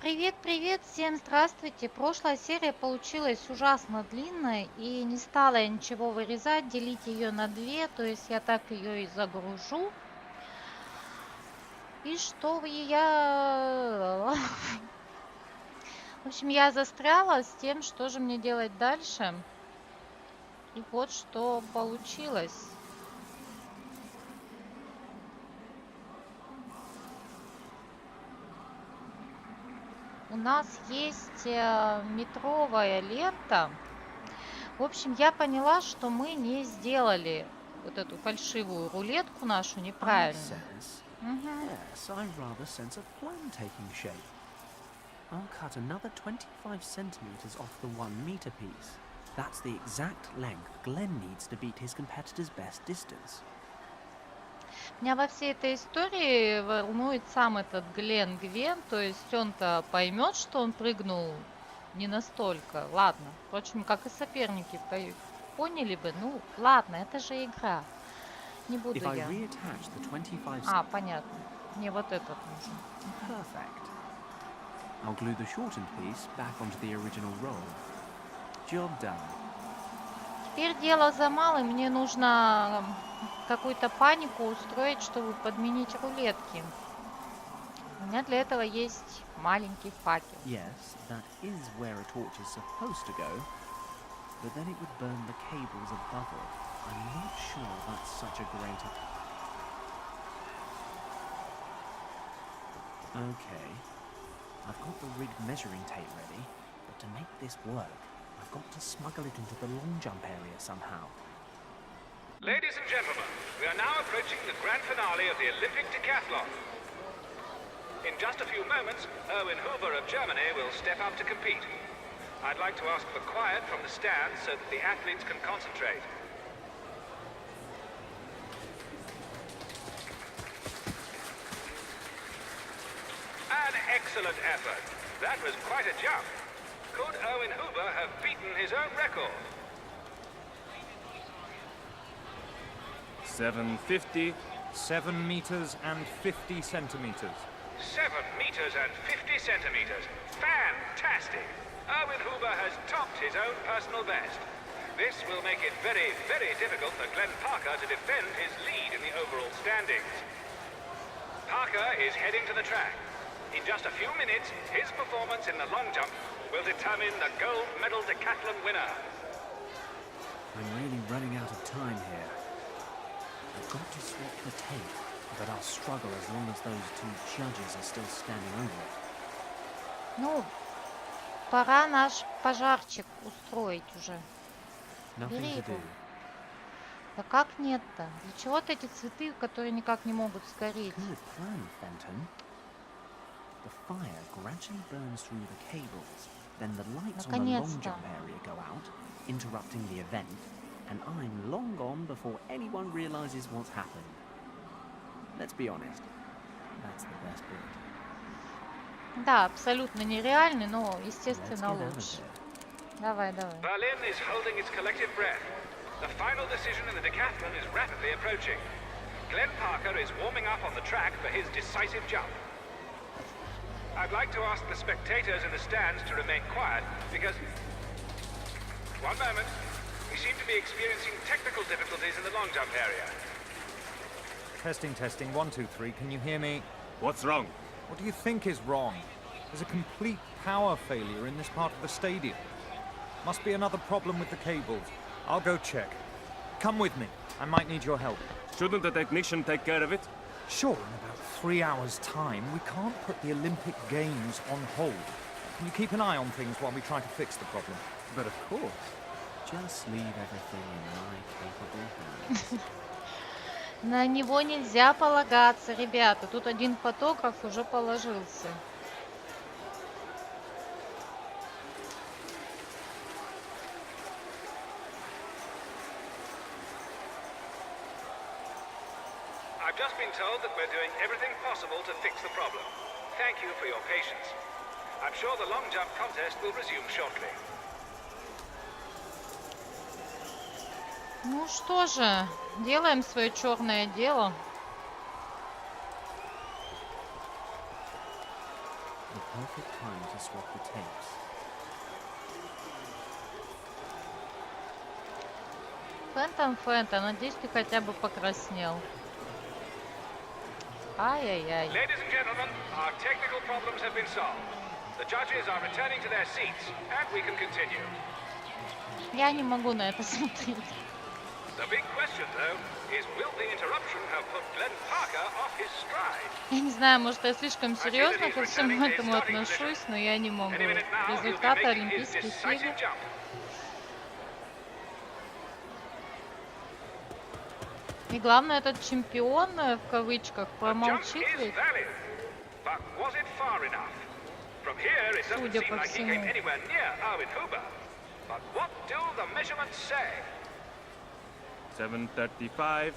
Привет, всем здравствуйте. Прошлая серия получилась ужасно длинной и не стала я ничего вырезать, делить ее на две, то есть я так ее и загружу. И что я... В общем, я застряла с тем, что же мне делать дальше. И вот что получилось. У нас есть метровая лента. В общем, я поняла, что мы не сделали вот эту фальшивую рулетку нашу Ike неправильно. says, Мгм. yes, I rather sense a plan taking shape. I'll cut another 25 centimeters off the 1 meter piece. That's the exact length Glenn needs to beat his competitor's best distance. Меня во всей этой истории волнует сам этот Гвен, то есть он-то поймет, что он прыгнул не настолько. Ладно, впрочем, как и соперники поняли бы, ну ладно, это же игра. Не буду If I я. reattach the 25 Понятно. Мне вот этот нужен. perfect. I'll glue the shortened piece back onto the original roll. Job done. Теперь дело за малым. Мне нужно какую-то панику устроить, чтобы подменить рулетки. У меня для этого есть маленький факел. Yes, that is where a torch is supposed to go, but then it would burn the cables above it. I'm not sure that's such a great... Okay, I've got the rigged measuring tape ready, but to make this work, I've got to smuggle it into the long jump area somehow. Ladies and gentlemen, we are now approaching the grand finale of the Olympic decathlon. In just a few moments, Erwin Huber of Germany will step up to compete. I'd like to ask for quiet from the stands so that the athletes can concentrate. An excellent effort. That was quite a jump. Could Erwin Huber have beaten his own record? 750, 7 meters and 50 centimeters. 7 meters and 50 centimeters. Fantastic! Erwin Huber has topped his own personal best. This will make it very, very difficult for Glenn Parker to defend his lead in the overall standings. Parker is heading to the track. In just a few minutes, his performance in the long jump will determine the gold medal decathlon winner. I'm really running out of time here. I've got to swap the tape, but I'll struggle as long as those two judges are still standing over it. Ну, пора наш пожарчик устроить уже. Nothing Бери to do. его. Да как нет-то? Для чего-то эти цветы, которые никак не могут сгореть. Good plan, Fenton. The fire gradually burns through the cables, then the lights on the long Наконец-то. jump area go out, interrupting the event, and I'm long gone before anyone realizes what's happened. Let's be honest, that's the best bit. Да, абсолютно нереальный, но, Let's естественно, get out of лучше. here. Давай. Berlin is holding its collective breath. The final decision in the decathlon is rapidly approaching. Glenn Parker is warming up on the track for his decisive jump. I'd like to ask the spectators in the stands to remain quiet because... One moment. We seem to be experiencing technical difficulties in the long jump area. Testing, 1, 2, 3. Can you hear me? What's wrong? What do you think is wrong? There's a complete power failure in this part of the stadium. Must be another problem with the cables. I'll go check. Come with me. I might need your help. Shouldn't the technician take care of it? Sure, in about 3 hours' time, we can't put the Olympic Games on hold. Can you keep an eye on things while we try to fix the problem? But of course. Just leave everything in my capable hands. На него нельзя полагаться, ребята. Тут один фотограф уже положился. I've just been told that we're doing everything possible to fix the problem. Thank you for your patience. I'm sure the long jump contest will resume shortly. Ну что же, делаем свое черное дело. The perfect time to swap the tapes. Фентон, надеюсь, ты хотя бы покраснел. Ай-яй-яй. Ladies and gentlemen, our technical problems have been solved. The judges are returning to their seats, and we can continue. Я не могу на это смотреть. The big question, though, is will the interruption have put Glenn Parker off his stride? Я не знаю, может, я слишком серьезно ко всему этому отношусь, но я не могу. Any minute now, he'll be Результаты making his Олимпийских decisive игр. jump. И главное, этот чемпион, в кавычках, The jump промолчит is ведь. valid, but was it far enough? From here, it doesn't Судя seem по like he came всему. anywhere near Erwin Huber. But what do the measurements say? 7:35.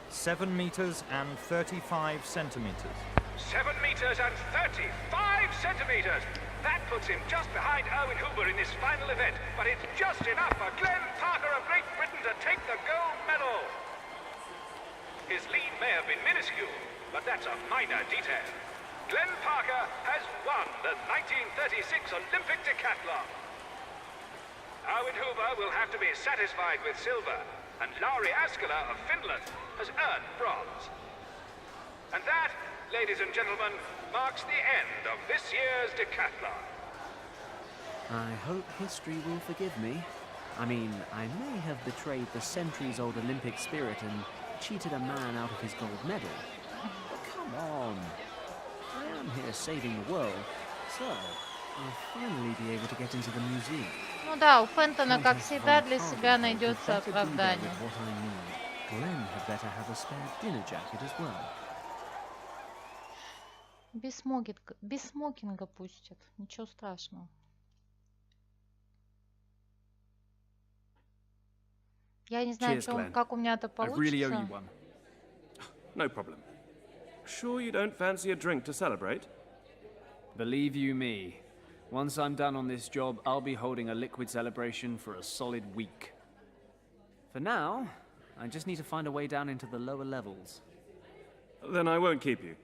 7 meters and 35 centimeters. 7 meters and 35 centimeters. That puts him just behind Erwin Huber in this final event, but it's just enough for Glenn Parker of Great Britain to take the gold medal. His lead may have been minuscule, but that's a minor detail. Glenn Parker has won the 1936 Olympic decathlon. Erwin Huber will have to be satisfied with silver, and Lauri Askela of Finland has earned bronze. And that, ladies and gentlemen, marks the end of this year's decathlon. I hope history will forgive me. I mean, I may have betrayed the centuries-old Olympic spirit and cheated a man out of his gold medal. But come on. I am here saving the world, so I'll finally be able to get into the museum. Ну да, у Фентона, как Countess всегда, von для себя Parkenfeld had найдется better be there оправдание. with what I need. Glenn had better have a spare dinner jacket as well. Без смокинга пустят. Ничего страшного. Я не знаю, Cheers, Glenn. как у меня это I really owe you получится. one. No problem. Sure you don't fancy a drink to celebrate? Believe you me, once I'm done on this job, I'll be holding a liquid celebration for a solid week. For now, I just need to find a way down into the lower levels. Then I won't keep you.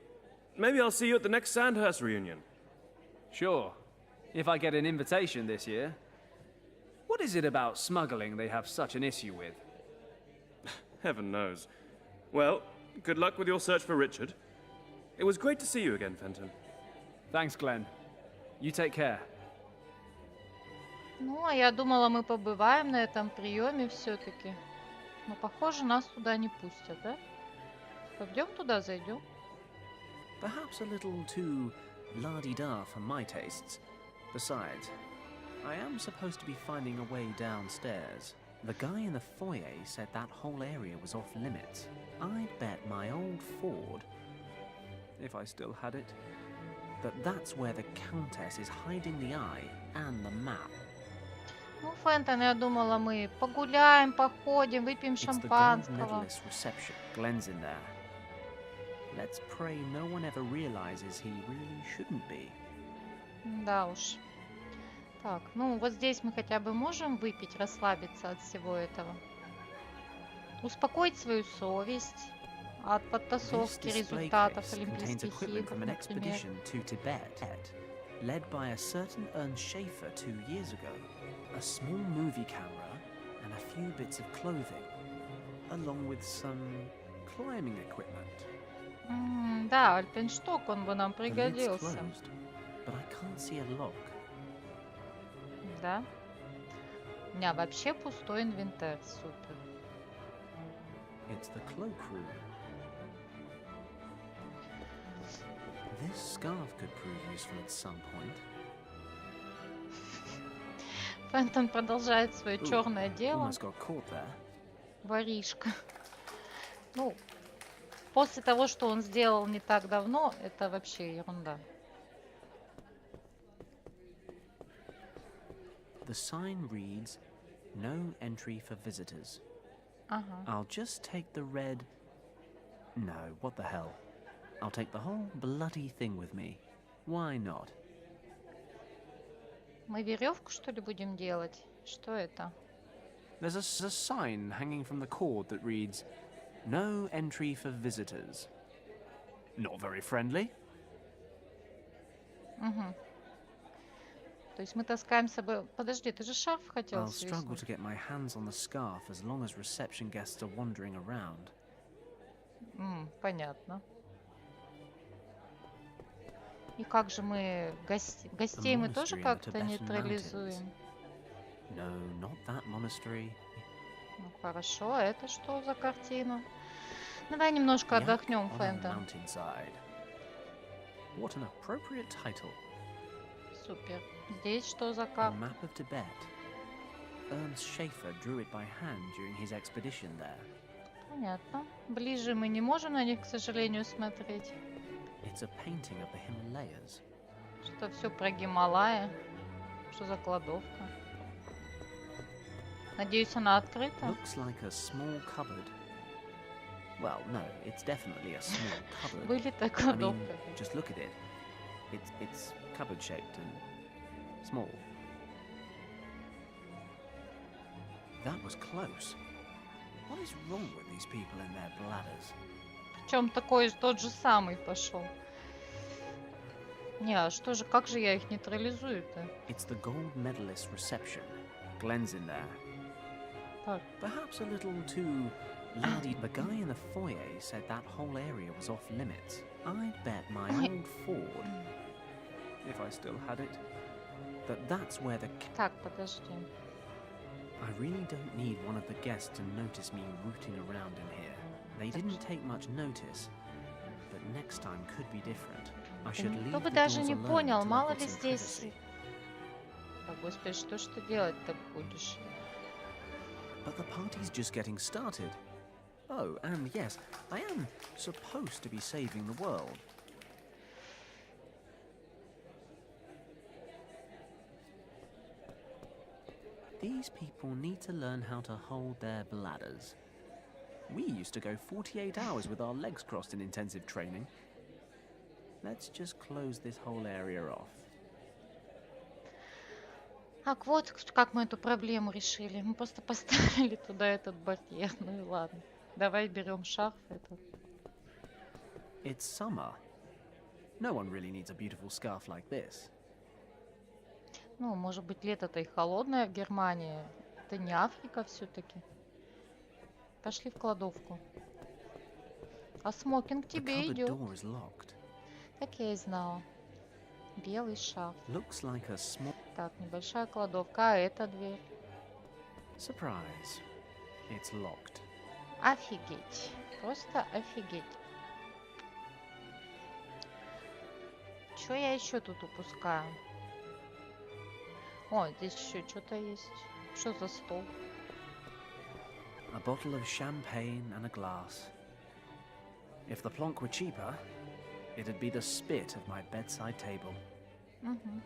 Maybe I'll see you at the next Sandhurst reunion. Sure, if I get an invitation this year. What is it about smuggling they have such an issue with? Heaven knows. Well, good luck with your search for Richard. It was great to see you again, Fenton. Thanks, Glenn. You take care. Ну, а я думала, мы побываем на этом приеме все-таки. Но, похоже, нас туда не пустят, да? Пойдем туда, зайдем. Perhaps a little too la-di-da for my tastes. Besides, I am supposed to be finding a way downstairs. The guy in the foyer said that whole area was off limits. I'd bet my old Ford, if I still had it, that that's where the Countess is hiding the eye and the map. Ну, Фентон, я думала, мы погуляем, походим, выпьем It's the gold шампанского. medalist reception. Glenn's in there. Let's pray no one ever realizes he really shouldn't be. Да уж. Так, ну вот здесь мы хотя бы можем выпить, расслабиться от всего этого. Успокоить свою совесть от This подтасовки display результатов case contains Олимпийских equipment игр, from an например. expedition to Tibet, led by a certain Ernst Schaefer 2 years ago. A small movie camera and a few bits of clothing, along with some climbing equipment. Да, альпиншток, он бы нам The lid's пригодился. closed, but I can't see a lock. Да. У меня вообще пустой инвентарь, супер. It's the cloak room. This scarf could prove useful at some point. Фентон продолжает свое Ooh, черное дело. Almost got caught there. Воришка. Ну, после того, что он сделал не так давно, это вообще ерунда. The sign reads, "No entry for visitors." Ага. I'll just take the red... No, what the hell. I'll take the whole bloody thing with me. Why not? Мы веревку, что ли, будем делать? Что это? There's a sign hanging from the cord that reads, "No entry for visitors." Not very friendly. То есть мы таскаем с собой... Подожди, ты же шарф хотел I'll struggle свистнуть? to get my hands on the scarf as long as reception guests are wandering around. Понятно. И как же мы гостей мы тоже monastery in the как-то Tibetan нейтрализуем? No, not that monastery. Ну хорошо, а это что за картина? Давай немножко Yak отдохнем, on a Фэнтон. mountainside. What an appropriate title. Супер. Здесь что за A карта? map of Tibet. Ernst Schaefer drew it by hand during his expedition there. Понятно. Ближе мы не можем на них, к сожалению, смотреть. It's a painting of the Himalayas. Что все про Гималаи. Что за кладовка? Надеюсь, она открыта? Looks like a small cupboard. Well, no, it's definitely a small cupboard. Вылитая I mean, кладовка. just look at it. It's cupboard shaped and small. That was close. What is wrong with these people and their bladders? Причем такой тот же самый пошел. Не, а что же, как же я их нейтрализую-то? It's the gold medalist reception. Glenn's in there. Так, Perhaps a little too lardy. The guy in the foyer said that whole area was off limits. I'd bet my old Ford, if I still had it, that's where the... так, подожди. I really don't need one of the guests to notice me rooting around in here. They didn't take much notice, but next time could be different. I should leave Кто бы the даже doors не alone понял, till I мало get ли some здесь... privacy. Так, господи, что ж ты делать-то будешь? But the party's just getting started. Oh, and yes, I am supposed to be saving the world. These people need to learn how to hold their bladders. We used to go 48 hours with our legs crossed in intensive training. Let's just close this whole area off. Так, вот как мы эту проблему решили. Мы просто поставили туда этот барьер. Ну и ладно. Давай берем шарф этот. It's summer. No one really needs a beautiful scarf like this. Ну, может быть, лето-то и холодное в Германии. Это не Африка все-таки. Пошли в кладовку. А смокинг The тебе cupboard идет. door is locked. Так я и знала. Белый шарф. Looks like a small... Так, небольшая кладовка. А это дверь. Surprise. It's locked. Офигеть. Просто офигеть. Что я еще тут упускаю? О, здесь еще что-то есть. Что за стол? A bottle of champagne and a glass. If the plonk were cheaper, it'd be the spit of my bedside table. Мгм.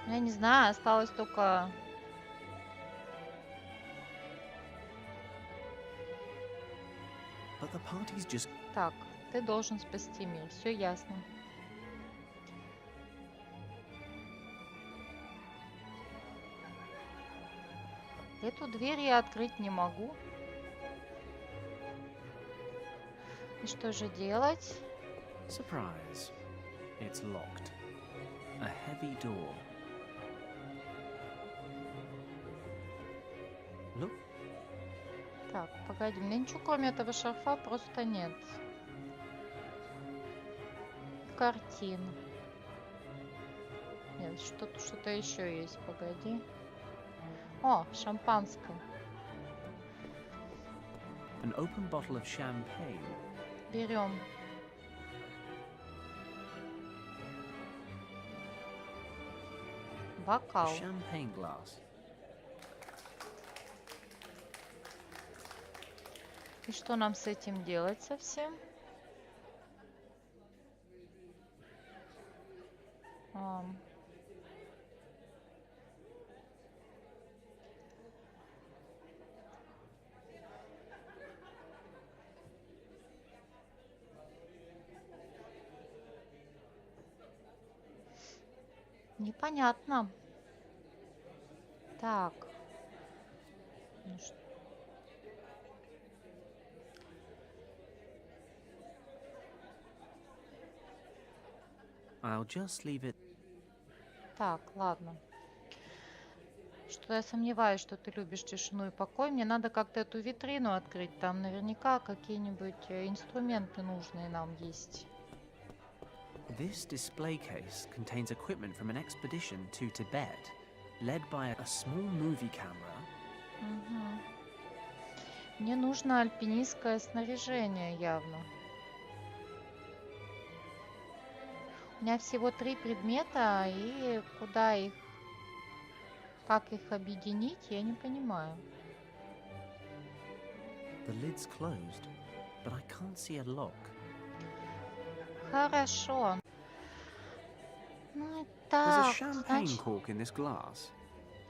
Я не знаю, осталось только... But the party's just... Так, ты должен спасти мир. Все ясно. Эту дверь я открыть не могу. И что же делать? Surprise. It's locked. A heavy door. Look, Так, погоди, у меня ничего кроме этого шарфа просто нет. Картин. Нет, что-то еще есть, погоди. О, шампанское. an open bottle of champagne. Берем. A Бокал. champagne glass. И что нам с этим делать совсем? Ам. Непонятно. Так. Ну I'll just leave it. Так, ладно. Что я сомневаюсь, что ты любишь тишину и покой. Мне надо как-то эту витрину открыть. Там наверняка какие-нибудь инструменты нужные нам есть. This display case contains equipment from an expedition to Tibet, led by a small movie camera. Мгм. Мне нужно альпинистское снаряжение явно. У меня всего 3 предмета, и куда их, как их объединить, я не понимаю. The lid's closed, but I can't see a lock. Хорошо. Ну и There's a так, champagne значит, cork in this glass.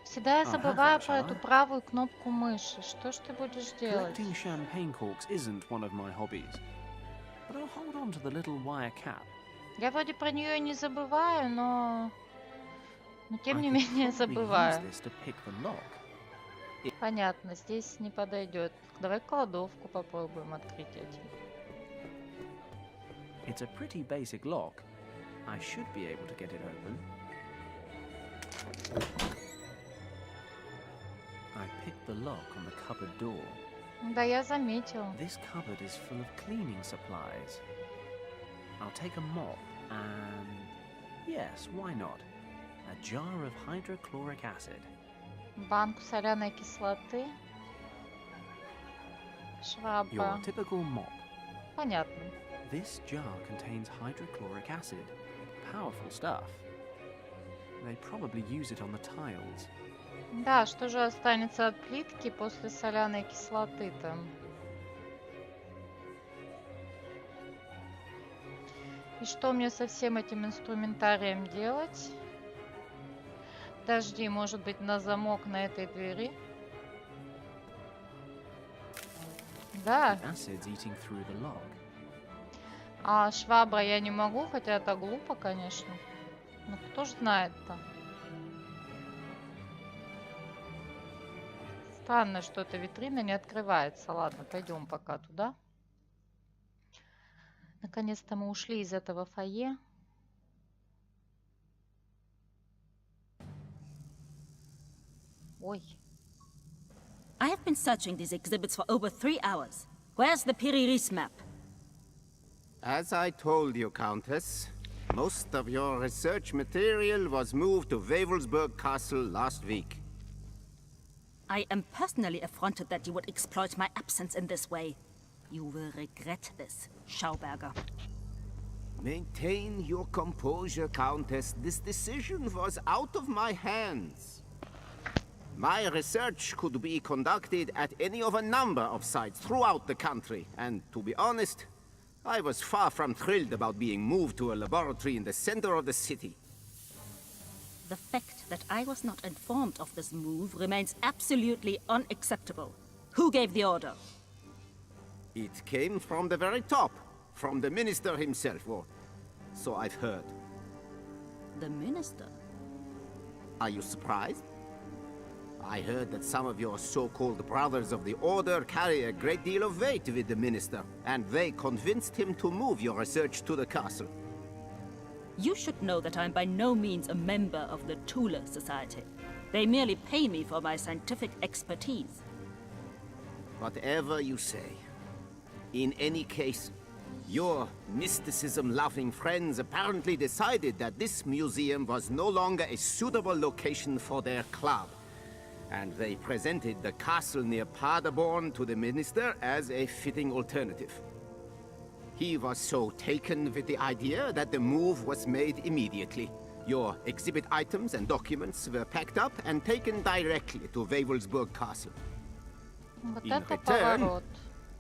всегда я have забываю that, про shall эту I? правую кнопку мыши. Что ж ты будешь делать? Collecting champagne corks isn't one of my hobbies, but I'll hold on to the little wire cap. Я вроде про нее не забываю, но тем I не could менее probably use забываю. this to pick the lock. Понятно, здесь не подойдет. Давай кладовку попробуем открыть этим. It's a pretty basic lock. I should be able to get it open. I picked the lock on the cupboard door. Да, я заметил. This cupboard is full of cleaning supplies. I'll take a mop and... yes, why not? A jar of hydrochloric acid. Банку соляной кислоты. Швабра. Your typical mop. Понятно. This jar contains hydrochloric acid. Powerful stuff. They probably use it on the tiles. Да, что же останется от плитки после соляной кислоты-то? И что мне со всем этим инструментарием делать? Подожди, может быть, на замок на этой двери? Да. Acid's eating through the lock. А швабра я не могу, хотя это глупо, конечно. Ну кто ж знает-то? Странно, что эта витрина не открывается. Ладно, пойдем пока туда. Наконец-то мы ушли из этого фойе. Ой. I have been searching these exhibits for over 3 hours. Where's the Piriris map? As I told you, Countess, most of your research material was moved to Wavelsburg Castle last week. I am personally affronted that you would exploit my absence in this way. You will regret this, Schauberger. Maintain your composure, Countess. This decision was out of my hands. My research could be conducted at any of a number of sites throughout the country, and to be honest, I was far from thrilled about being moved to a laboratory in the center of the city. The fact that I was not informed of this move remains absolutely unacceptable. Who gave the order? It came from the very top, from the minister himself, or so I've heard. The minister? Are you surprised? I heard that some of your so-called brothers of the Order carry a great deal of weight with the minister, and they convinced him to move your research to the castle. You should know that I am by no means a member of the Thule Society. They merely pay me for my scientific expertise. Whatever you say. In any case, your mysticism-loving friends apparently decided that this museum was no longer a suitable location for their club. And they presented the castle near Paderborn to the minister as a fitting alternative. He was so taken with the idea that the move was made immediately. Your exhibit items and documents were packed up and taken directly to Wavelsburg Castle. Вот In это return, поворот.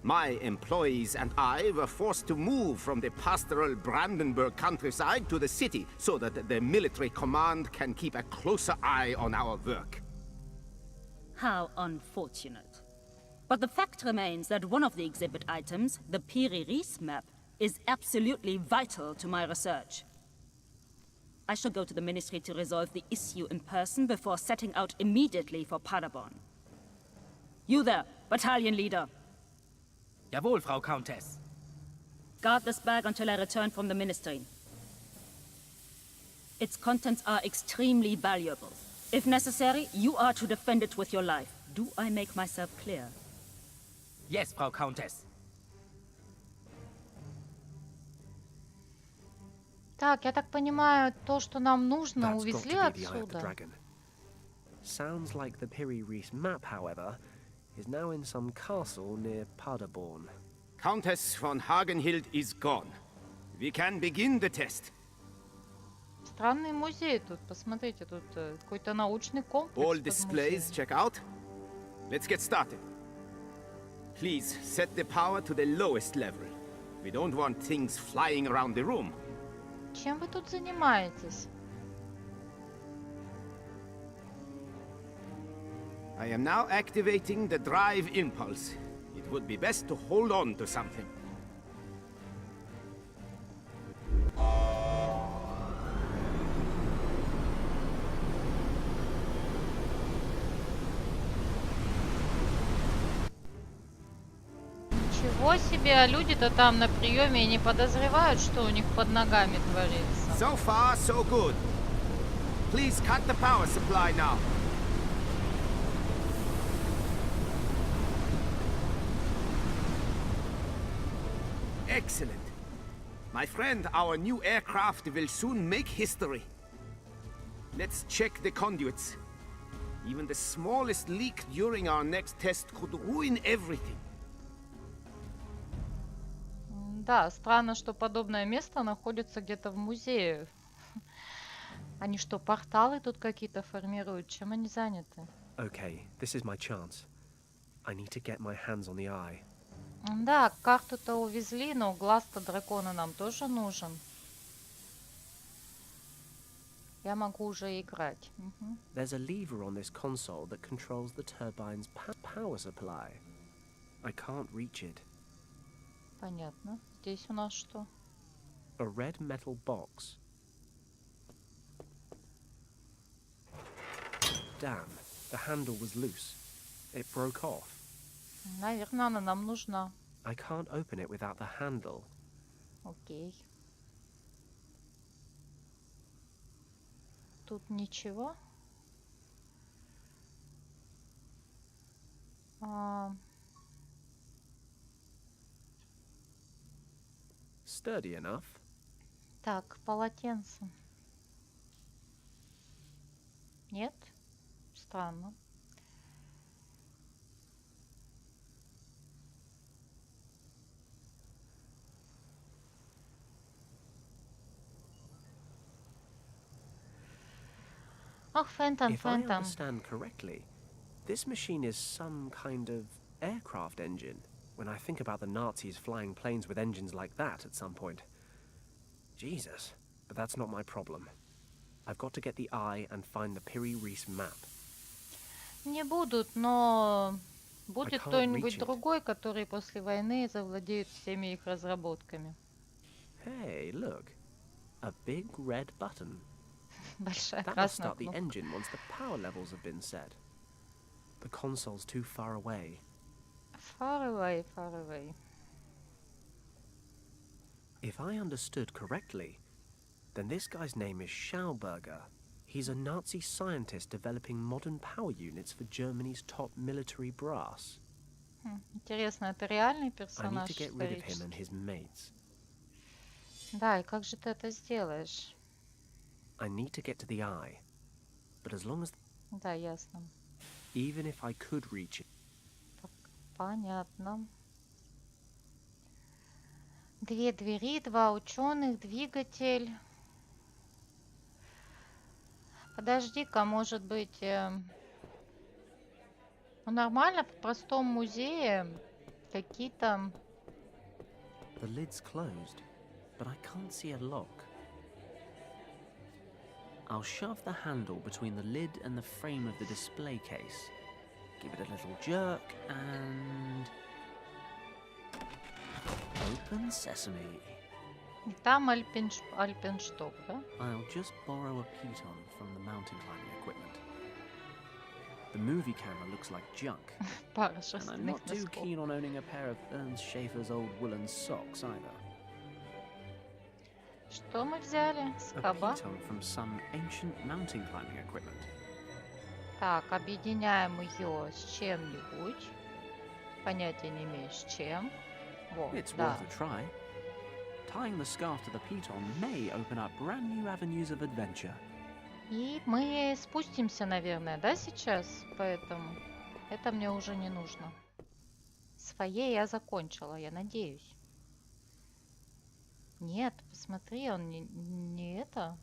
my employees and I were forced to move from the pastoral Brandenburg countryside to the city so that the military command can keep a closer eye on our work. How unfortunate. But the fact remains that one of the exhibit items, the Piri-Reis map, is absolutely vital to my research. I shall go to the ministry to resolve the issue in person before setting out immediately for Paderborn. You there, battalion leader. Jawohl, Frau Countess. Guard this bag until I return from the ministry. Its contents are extremely valuable. If necessary, you are to defend it with your life. Do I make myself clear? Yes, Frau Countess. Так, я так понимаю, то, что нам нужно, That's got увезли to be the Eye of the отсюда. Dragon. Sounds like the Piri Reis map, however, is now in some castle near Paderborn. Countess von Hagenhild is gone. We can begin the test. Странный музей тут, посмотрите, тут какой-то научный комплекс All под displays музеем. check out. Let's get started. Please set the power to the lowest level. We don't want things flying around the room. Чем вы тут занимаетесь? I am now activating the drive impulse. It would be best to hold on to something. Ничего себе, а люди-то там на приеме и не подозревают, что у них под ногами творится. So far, so good. Please cut the power supply now. Excellent. My friend, our new aircraft will soon make history. Let's check the conduits. Even the smallest leak during our next test could ruin everything. Да, странно, что подобное место находится где-то в музее. Они что, порталы тут какие-то формируют? Чем они заняты? Okay, this is my chance. I need to get my hands on the eye. Да, карту-то увезли, но глаз-то дракона нам тоже нужен. Я могу уже играть. Мгм. There's a lever on this console that controls the turbine's power supply. I can't reach it. Понятно. Здесь у нас что? A red metal box. Damn, the handle was loose. It broke off. Наверное, она нам нужна. I can't open it without the handle. Окей. Тут ничего. А, Sturdy enough. так, полотенце. Нет? Странно. Ох, Фентон, If I Фентон. understand correctly, this machine is some kind of aircraft engine. When I think about the Nazis flying planes with engines like that at some point. Jesus, but that's not my problem. I've got to get the eye and find the Piri Reis map. Не будут, но будет can't кто-нибудь reach it. другой, который после войны завладеет всеми их разработками. Hey, look. A big red button. Большая That must красная start the кнопка. engine once the power levels have been set. The console's too far away. Far away, far away. If I understood correctly, then this guy's name is Schauberger. He's a Nazi scientist developing modern power units for Germany's top military brass. Интересно, это реальный I need персонаж to get rid of him and исторический? his mates. Да, и как же ты это сделаешь? I need to get to the eye. But as long as... Да, ясно. Even if I could reach it, Понятно. Две двери, два ученых, двигатель. Подожди-ка, может быть... Ну, нормально, в простом музее какие-то... the lid's closed, but I can't see a lock. I'll shove the handle between the lid and the frame of the display case. Give it a little jerk and... Open sesame. И там альпеншток, да? I'll just borrow a piton from the mountain climbing equipment. The movie camera looks like junk, Пара and I'm шерстяных not too носков. keen on owning a pair of Ernst Schaefer's old woolen socks either. Что мы взяли? A Скоба. piton from some ancient mountain climbing equipment. Так, объединяем ее с чем-нибудь. Понятия не имею, с чем. Вот, It's да. worth a try. Tying the scarf to the piton may open up brand new avenues of adventure. И мы спустимся, наверное, да, сейчас? Поэтому это мне уже не нужно. Своей я закончила, я надеюсь. Нет, посмотри, он не это.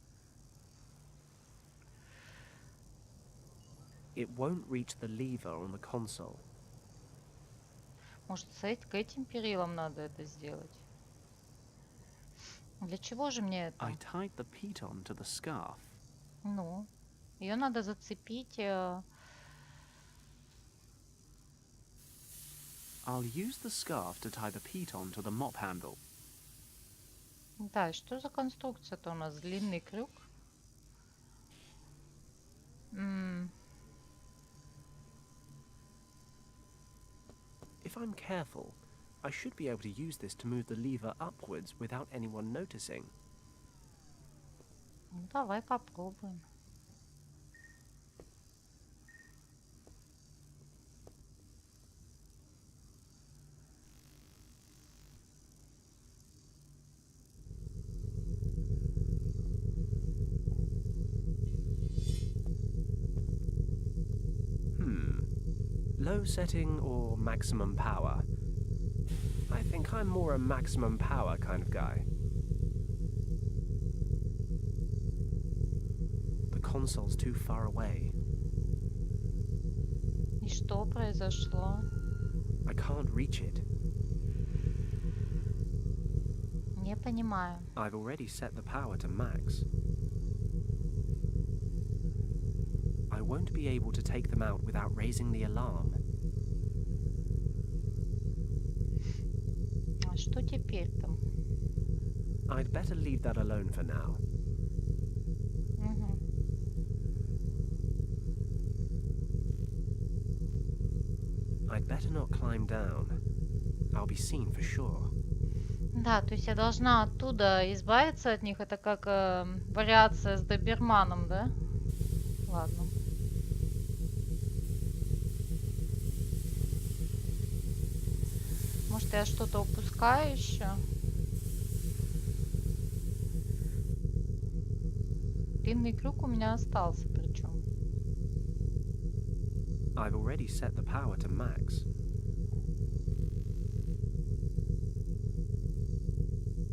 It won't reach the lever on the console. Может, к этим перилам надо это сделать? Для чего же мне это? I tied the piton to the scarf. Ну, ее надо зацепить. I'll use the scarf to tie the piton to the mop handle. Да, что за конструкция-то у нас? Длинный крюк? If I'm careful, I should be able to use this to move the lever upwards without anyone noticing. Ну, давай попробуем. Low setting or maximum power? I think I'm more a maximum power kind of guy. The console's too far away. И что произошло? I can't reach it. Не понимаю. I've already set the power to max. I won't be able to take them out without raising the alarm. А что теперь-то? I'd better leave that alone for now. Мгм. I'd better not climb down. I'll be seen for sure. Да, то есть я должна оттуда избавиться от них. Это как вариация с доберманом, да? Ладно. Может, я что-то упускаю еще? Длинный крюк у меня остался, причем. I've already set the power to max.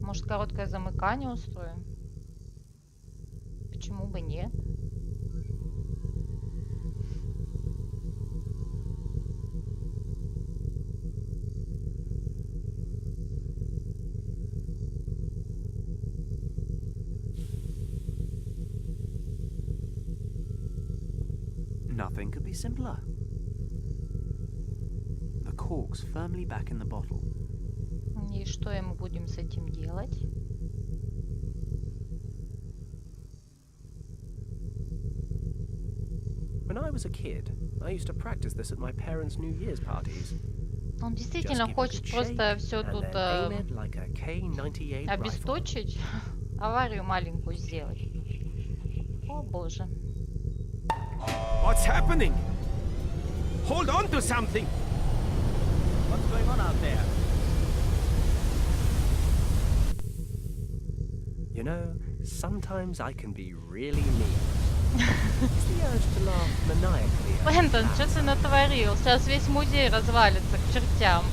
Может, короткое замыкание устроим? Почему бы нет? Nothing could be simpler. The cork's firmly back in the bottle. И что мы будем с этим делать? When I was a kid, I used to practice this at my parents' New Year's parties. Он Just действительно give it a хочет good просто shake все and тут then aim it like a K98 rifle. обесточить, аварию маленькую сделать. О боже. What's happening? Hold on to something! What's going on out there? You know, sometimes I can be really mean. It's the urge to laugh maniacally. at Бентон, that. что ты натворил? Сейчас весь музей развалится к чертям.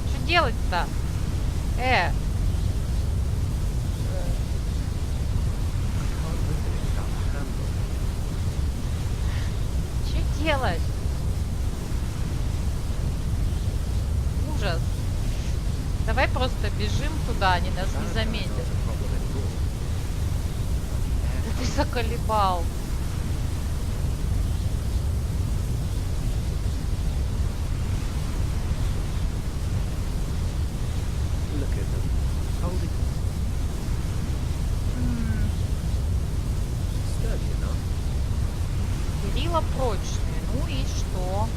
Что делать-то? I can't open it without the handle. Что делать? Ужас. Давай просто бежим туда, они нас не That's заметят. not a problem anymore. Да ты заколебал. Look at them, holding sturdy enough. Перила прочные. Ну и что?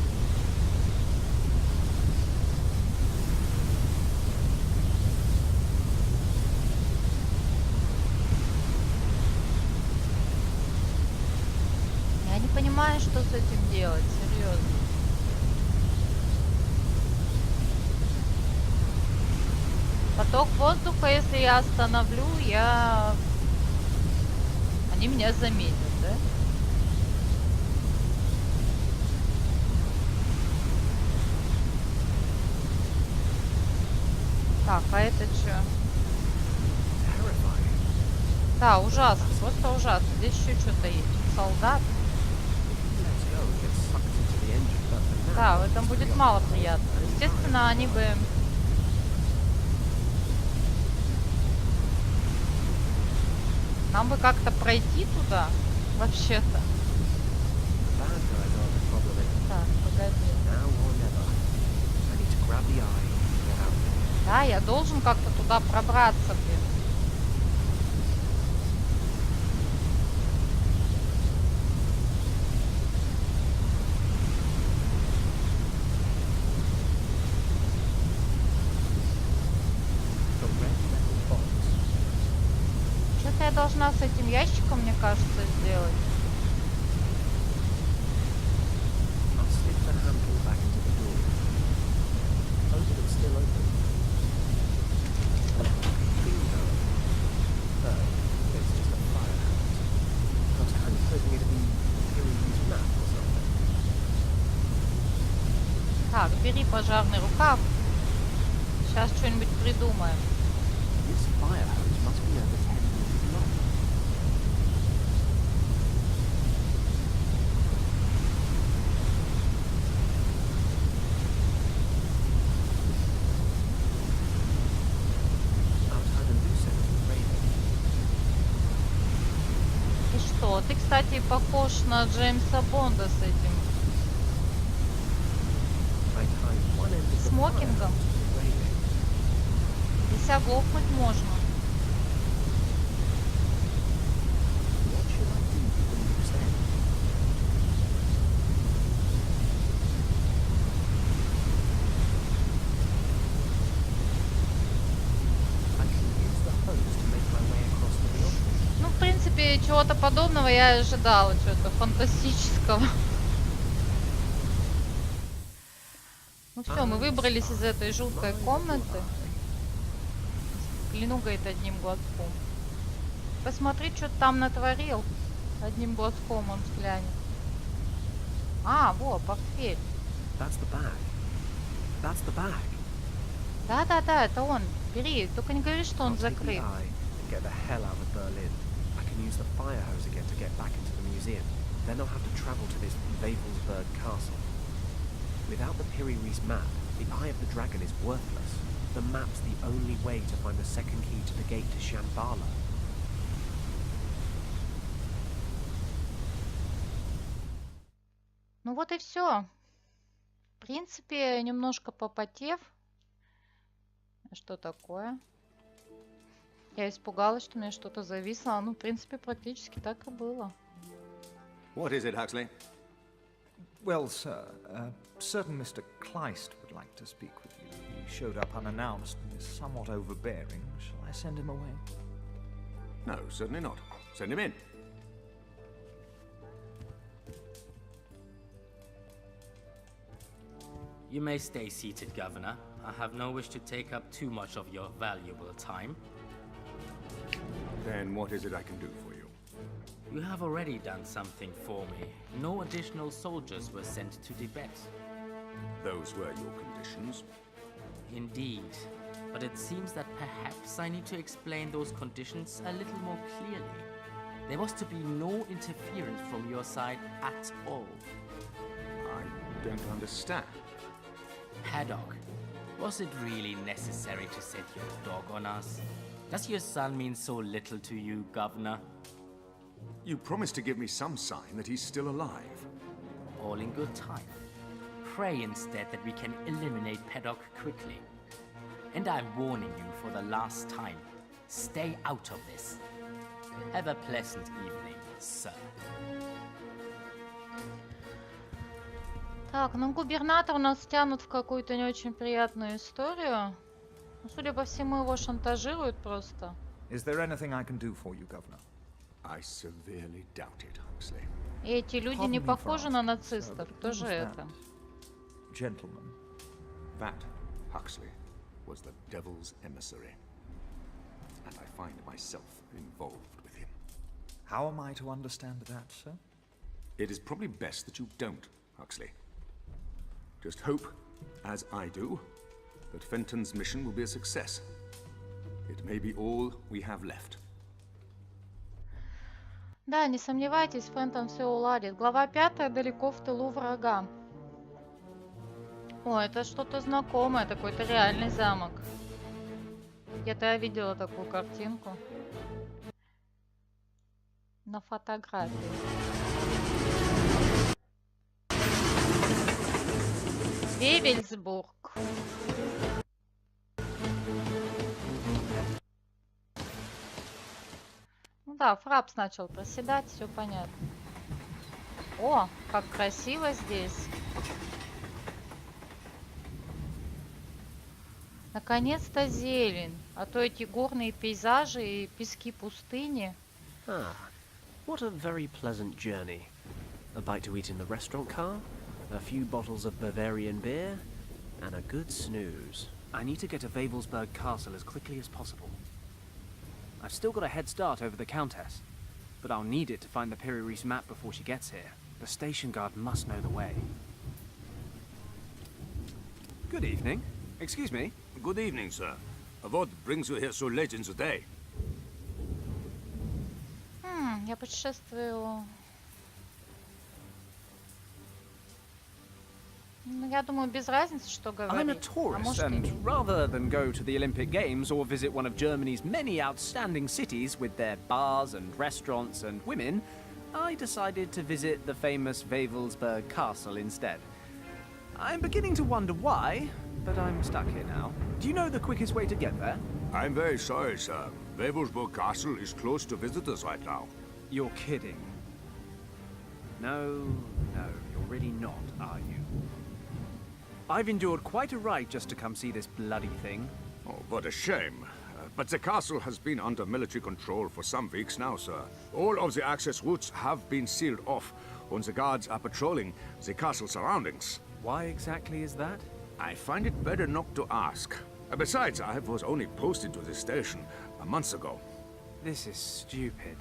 с этим делать? Серьезно. Поток воздуха, если я остановлю, они меня заметят, да? Так, а это что? Да, ужасно, просто ужасно. Здесь еще что-то есть. Солдат. Да, в этом будет мало приятно. Естественно, они бы... Нам бы как-то пройти туда, вообще-то. Так, погоди. Да, я должен как-то туда пробраться, блин. Что-то я должна с этим ящиком, мне кажется, сделать. Так, бери пожарный рукав. Сейчас что-нибудь придумаем. И что? Ты, кстати, похож на Джеймса Бонда с этим смокингом. Здесь оглохнуть можно. Ну, в принципе, чего-то подобного я ожидала, чего-то фантастического. Ну все, мы выбрались из этой жуткой комнаты. Кляну, говорит, одним глазком. Посмотри, что ты там натворил. Одним глазком он взглянет. А, во, портфель. Да-да-да, это он. Бери, только не говори, что он закрыт. Without the Piri-Reis map, the Eye of the Dragon is worthless. The map's the only way to find the second key to the gate to Shambhala. Ну вот и все. В принципе, немножко попотев. Что такое? Я испугалась, что у меня что-то зависло. Ну, в принципе, практически так и было. What is it, Huxley? Well, sir, a certain Mr. Kleist would like to speak with you. He showed up unannounced and is somewhat overbearing. Shall I send him away? No, certainly not. Send him in. You may stay seated, Governor. I have no wish to take up too much of your valuable time. Then what is it I can do for you? You have already done something for me. No additional soldiers were sent to Tibet. Those were your conditions. Indeed. But it seems that perhaps I need to explain those conditions a little more clearly. There was to be no interference from your side at all. I don't understand. Haddock, was it really necessary to set your dog on us? Does your son mean so little to you, Governor? You promised to give me some sign that he's still alive. All in good time. Pray instead that we can eliminate Paddock quickly. And I'm warning you for the last time. Stay out of this. Have a pleasant evening, sir. Так, ну губернатор нас тянут в какую-то не очень приятную историю. Ну, судя по всему, его шантажируют просто. Is there anything I can do for you, Governor? I severely doubt it, Huxley. И эти люди Pardon не me for похожи на asking, sir, нацистов. but Кто who же was это? that gentleman? That, Huxley, was the devil's emissary. And I find myself involved with him. How am I to understand that, sir? It is probably best that you don't, Huxley. Just hope, as I do, that Fenton's mission will be a success. It may be all we have left. Да, не сомневайтесь, Фентон все уладит. Глава 5 далеко в тылу врага. О, это что-то знакомое, это какой-то реальный замок. Где-то я видела такую картинку. На фотографии. Вевельсбург. Ну да, Фрапс начал проседать, все понятно. О, как красиво здесь. Наконец-то зелень. А то эти горные пейзажи и пески пустыни. Ah, what a very pleasant journey. A bite to eat in the restaurant car, a few bottles of Bavarian beer, and a good snooze. I need to get to Wavelsberg Castle as quickly as possible. I've still got a head start over the Countess, but I'll need it to find the Piri-Reis map before she gets here. The station guard must know the way. Good evening. Excuse me. Good evening, sir. What brings you here so late in the day? Я путешествую... Ну, я думаю, без разницы, что I'm a говорить. А tourist, может, и- and rather than go to the Olympic Games or visit one of Germany's many outstanding cities with their bars and restaurants and women, I decided to visit the famous Wavelsberg Castle instead. I'm beginning to wonder why, but I'm stuck here now. Do you know the quickest way to get there? I'm very sorry, sir. Wavelsburg Castle is closed to visitors right now. You're kidding. No, you're really not, are you? I've endured quite a ride just to come see this bloody thing. Oh, what a shame. But the castle has been under military control for some weeks now, sir. All of the access routes have been sealed off, and the guards are patrolling the castle surroundings. Why exactly is that? I find it better not to ask. Besides, I was only posted to this station a month ago. This is stupid.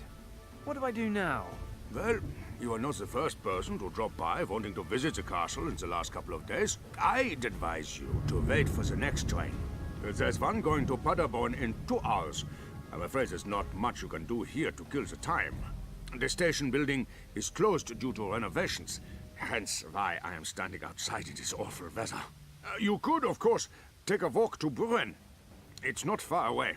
What do I do now? Well, you are not the first person to drop by wanting to visit the castle in the last couple of days. I'd advise you to wait for the next train. There's one going to Paderborn in 2 hours. I'm afraid there's not much you can do here to kill the time. The station building is closed due to renovations, hence why I am standing outside in this awful weather. You could, of course, take a walk to Brünn. It's not far away.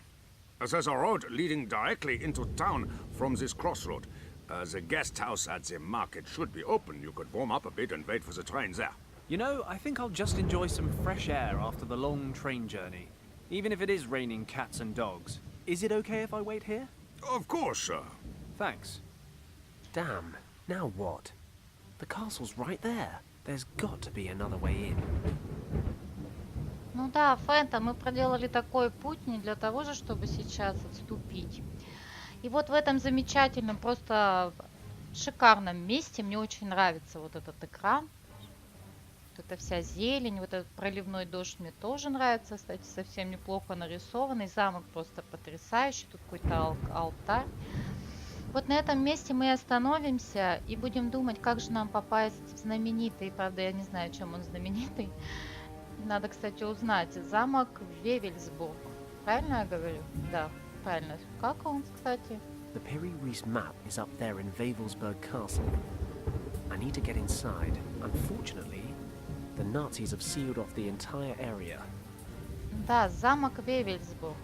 There's a road leading directly into town from this crossroad. The guest house at the market should be open. You could warm up a bit and wait for the train there. You know, I think I'll just enjoy some fresh air after the long train journey. Even if it is raining cats and dogs. Is it okay if I wait here? Of course, sir. Thanks. Damn, now what? The castle's right there. There's got to be another way in. Ну да, Фэнтом, мы проделали такой путь не для того же, чтобы сейчас отступить. И вот в этом замечательном, просто шикарном месте мне очень нравится вот этот экран. Вот эта вся зелень, вот этот проливной дождь мне тоже нравится. Кстати, совсем неплохо нарисованный. Замок просто потрясающий. Тут какой-то алтарь. Вот на этом месте мы остановимся и будем думать, как же нам попасть в знаменитый, правда, я не знаю, чем он знаменитый. Надо, кстати, узнать. Замок Вевельсбург. Правильно я говорю? Да, правильно. Как он, кстати? The Piri-Reis map is up there in Wavelsberg Castle. I need to get inside. Unfortunately, the Nazis have sealed off the entire area. Да, замок Вевельсбург.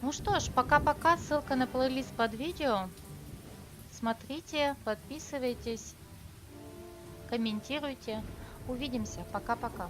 Ну что ж, пока-пока. Ссылка на плейлист под видео. Смотрите, подписывайтесь, комментируйте. Увидимся. Пока-пока.